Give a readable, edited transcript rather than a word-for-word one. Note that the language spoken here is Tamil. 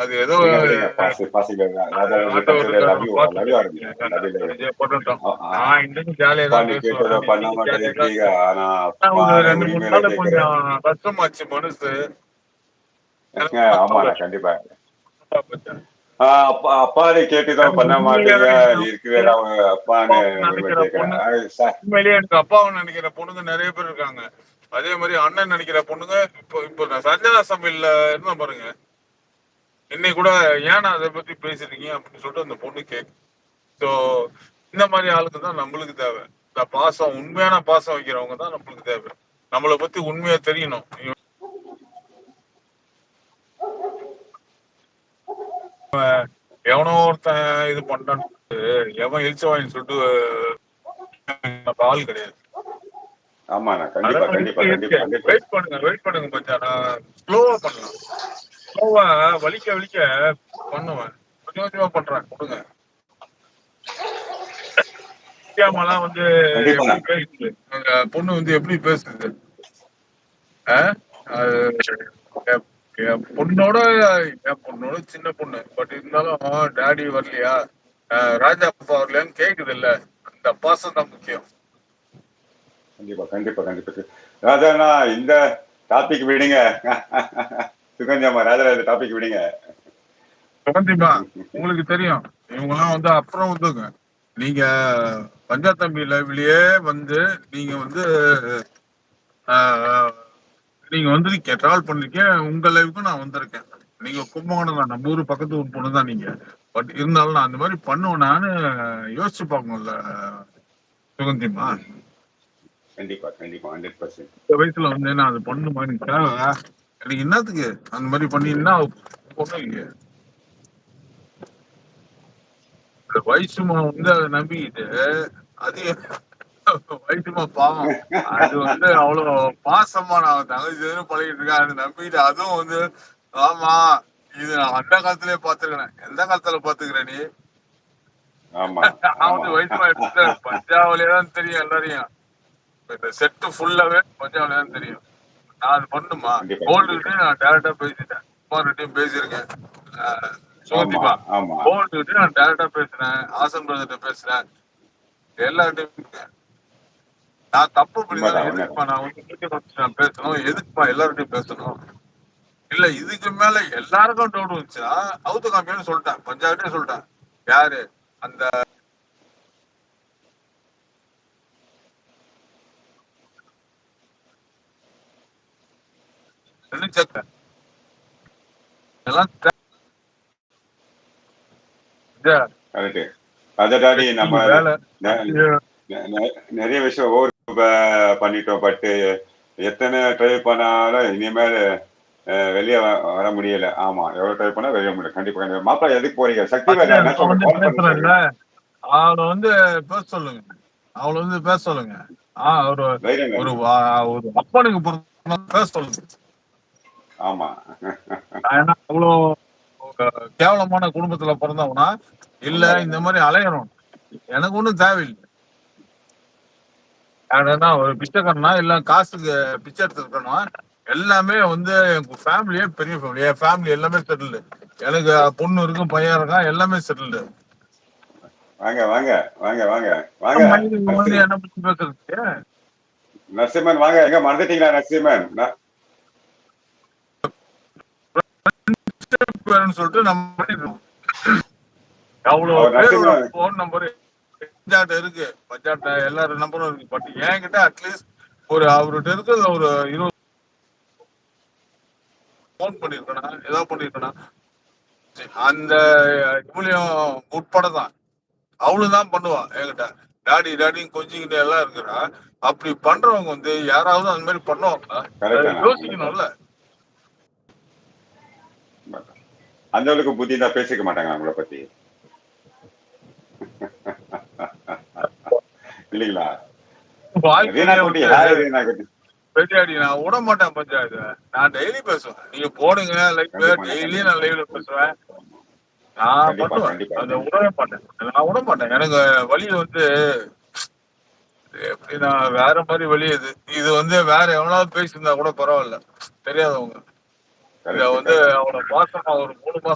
அது ஏதோ விடுங்க விடுங்க பாசிபிள் ராஜா ஆட்ட ஒரு கன்சிடர் லவ் தருணம் யூ லவ் யூ பார்த்துட்டு ஆரம்பி லவ் யூ பண்ணட்டும். நான் இன்னைக்கு ஜாலியா அப்பா தான் நீ பேசுவேன். கேட்டதை பண்ண இன்னைக்கு மாட்டேன் ஜாலியா தான் இருக்கீங்க பேசுவேன். ஆனா ஆனா ஒரு அப்பான 2, 3 உரிமையில நாள் கேட்கிற கொஞ்சம் கஷ்டமாச்சு மனசு. ஆமாண்ணா கண்டிப்பா கொஞ்சம் அப்பா அப்பான்னு கேட்டுதான் எனக்கு பண்ண உண்மையிலேயே மாட்டீங்க இருக்கிற அவங்க அப்பான்னு அப்பாவும் உரிமை நினைக்கிற கேட்கிறேன் பொண்ணு உண்மையிலேயே எனக்கு அப்பாவும் நினைக்கிற பொண்ணுங்க நிறைய பேர் இருக்காங்க. அதே மாதிரி அண்ணன் நினைக்கிற பொண்ணுங்க இப்போ நான் சஞ்சனா சமையல்ல இருந்தேன் பாருங்க. இன்னைக்கு கூட ஏன் அதை பத்தி பேசுறீங்க அப்படின்னு சொல்லிட்டு அந்த பொண்ணு கேக்கு. ஸோ இந்த மாதிரி ஆளுக்கு தான் நம்மளுக்கு தேவை. இந்த பாசம் உண்மையான பாசம் வைக்கிறவங்க தான் நம்மளுக்கு தேவை. நம்மளை பத்தி உண்மையா தெரியணும். எவனோ ஒருத்தன் இது பண்றான், எவன் இழிச்சவாயின்னு சொல்லிட்டு ஆள் கிடையாது. ஆமாண்ணா கண்டிப்பா அதெல்லாம் கண்டிப்பா இருக்கு இருக்கு. கண்டிப்பா 100%. வெயிட் பண்ணுங்க கொஞ்சம். நான் ஸ்லோவா பண்ணலாம். ஸ்லோவா வலிக்க வலிக்க பண்ணுவேன். கொஞ்சம் கொஞ்சமா பண்றேன் கொடுங்க. நித்யாமெல்லாம் வந்து கண்டிப்பாண்ணா எப்படி பேசுது அந்த பொண்ணு வந்து எப்படி பேசுது? அது என் பொண்ணோட சின்ன பொண்ணு. பட் இருந்தாலும் டாடி வரலையா, ராஜா அப்பா வரலையான்னு கேக்குது இல்ல. அந்த பாசம் தான் முக்கியம். கண்டிப்பா கண்டிப்பா கண்டிப்பா ராஜாண்ணா இந்த டாபிக் விடுங்க சுகன்யாமா ராஜா டாபிக் விடுங்க. கண்டிப்பா உங்களுக்கு தெரியும். இவங்க எல்லாம் வந்து அப்புறம் வந்துங்க. நீங்க பஞ்சாப் தம்பி லைவ்லயே வந்து நீங்க வந்து நீங்க வந்து டிராவல் பண்ணிருக்கேன். உங்க லைவுக்கும் நான் வந்திருக்கேன். நீங்க கும்பகோணம் தான், நம்ம ஊரு பக்கத்து ஊர் பொண்ணு தான் நீங்க. பட் இருந்தாலும் நான் அந்த மாதிரி பண்ணுவேனான்னு யோசிச்சு பார்க்கணும்ல சுகந்திமா. கண்டிப்பா கண்டிப்பா 100%. இந்த வயசுல வந்து நான் அது பண்ணுமா எனக்கு தேவை. எனக்கு என்னத்துக்கு அந்த மாதிரி பண்ணினா பொண்ணு இல்லையே. இந்த வயசுமா வந்து அதை நம்பிக்கிட்டு அது வயசுமா பாவம். அது வந்து அவ்வளவு பாசமா நான் தங்கச்சி பழகிட்டு இருக்கேன். அது நம்பிட்டு அதுவும் வந்து ஆமா இது நான் அந்த காலத்திலேயே பாத்துக்கிறேன். எந்த காலத்துல பாத்துக்கிறேன் நீ? ஆமா நான் ஆமா வந்து வயசுமா எடுத்து பஞ்சாவிலே தான் தெரியும் எல்லாரையும். இந்த செட்டு ஃபுல்லாவே பஞ்சாவிலே தான் தெரியும். நான் அது பண்ணுமா? கண்டிப்பா கண்டிப்பா கோல்டுகிட்டே நான் டேரக்டா பேசிட்டேன். குமார்கிட்டையும் பேசியிருக்கேன். ஆமா சுகந்திப்பா ஆமா கோல்டுகிட்டே நான் டேரக்டா பேசுறேன். ஆசன் பிரதர்கிட்ட பேசுறேன். எல்லார்கிட்டையும் நான் தப்பு பண்ணியிருந்தாலும் உண்மைதான் எதுக்குப்பா உண்மைதான் நான் வந்து நான் பேசணும்? எதுக்குப்பா எல்லார்கிட்டையும் பேசணும்? இல்ல இதுக்கு மேல எல்லாருக்கும் டவுட் வந்துச்சுன்னா அவுத்து காமின்னு சொல்லிட்டேன். பஞ்சாயத்தே சொல்லிட்டேன். யாரு அந்த செக் எல்லாம் கரெக்டு. ராஜா டாடி நம்ம வேலை நிறைய விஷயம் ஓவர் பண்ணிட்டோம். பட் எத்தனை ட்ரை பண்ணாலும் இனிமேல் வெளியே வர முடியல. ஆமா எவ்வளவு ட்ரை பண்ணா வெளியே முடியல. கண்டிப்பா கண்டிப்பா மாப்பிள்ள எதுக்கு போறீங்க? சக்தி வேலை என்ன நான் சொல்ற வந்து கால் பண்ண பேசுறேன்ல. சொல்றீங்க. அவளை வந்து பேச சொல்லுங்க. அவளை வந்து பேச சொல்லுங்க. ஒரு தைரியம் ஒரு வேணும். ஒரு அப்பனுக்கு பொறுத்த பேச சொல்லுங்க. ஆமா நான் என்ன அவ்வளோ கேவலமான குடும்பத்துல பிறந்தவனா? இல்ல இந்த உண்மைதான். மாதிரி அலையணும். எனக்கு ஒண்ணும் தேவையில்லை. ஏன்னா ஒரு பிச்சைக்காரனா இல்ல காசுக்கு பிச்சை எடுத்துருக்கணும். எல்லாமே வந்து எங்க ஃபேமிலியே பெரிய ஃபேமிலி. என் ஃபேமிலி எல்லாமே செட்டில்டு. எனக்கு பொண்ணு இருக்கும், பையன் இருக்கான், எல்லாமே செட்டில்டு. வாங்க வாங்க வாங்க வாங்க வாங்க வந்து என்ன பத்தி பேசுறதுக்கு நரசிம்மன் வாங்க. எங்க மறந்துட்டீங்களா நரசிம்மன்? சொல்லிட்டு நம்ம பண்ணிடுறோம். அவ்வளவு அவர் பேரோட நரசிம்மன் போன் நம்பர் பஞ்சாப்ல இருக்கு. பஞ்சாப்ல எல்லாரும் நம்பரும் இருக்கு. பட் என்கிட்ட அட்லீஸ்ட் அவர்கிட்ட இருக்கிற ஒரு 20 போன் பண்ணிருக்கேனா, ஏதாவது பண்ணிருக்கேனா அந்த இவளையும் உட்பட தான். அவளுதான் பண்ணுவா என்கிட்ட. டாடி டாடின்னு கொஞ்சிக்கிட்டு எல்லாம் இருக்கிறா. அப்படி பண்றவங்க வந்து யாராவது அந்த மாதிரி பண்ணுவாங்க கரெக்டானா யோசிக்கணும்ல. அந்த அளவுக்கு புத்தி தான் பேசிக்க மாட்டாங்க அவங்கள பத்தி இல்லைங்களா? ரீனா வாழ்க்கையிலேயே குட்டி வந்து ஹாய் ரீனா குட்டி. பெரியாடி நான் விட மாட்டேன் பஞ்சாயத்து. நான் டெய்லி பேசுவேன். நீங்க போடுங்க லைவ்ல, கண்டிப்பாண்ணா டெய்லியும் நான் லைவ்ல கண்டிப்பா பேசுவேன். நான் கண்டிப்பா பண்ணுவேன். கண்டிப்பா அதை விடவே மாட்டேன். நான் விட மாட்டேன். எனக்கு வழி வந்து எப்படி நான் வேற மாதிரி வழி இது. இது வந்து வேற எவனாவது பேசியிருந்தா கூட பரவாயில்ல. தெரியாதவங்க. இத கரெக்ட் வந்து கரெக்ட். அவனை பாசமா ஒரு 3 மாசம்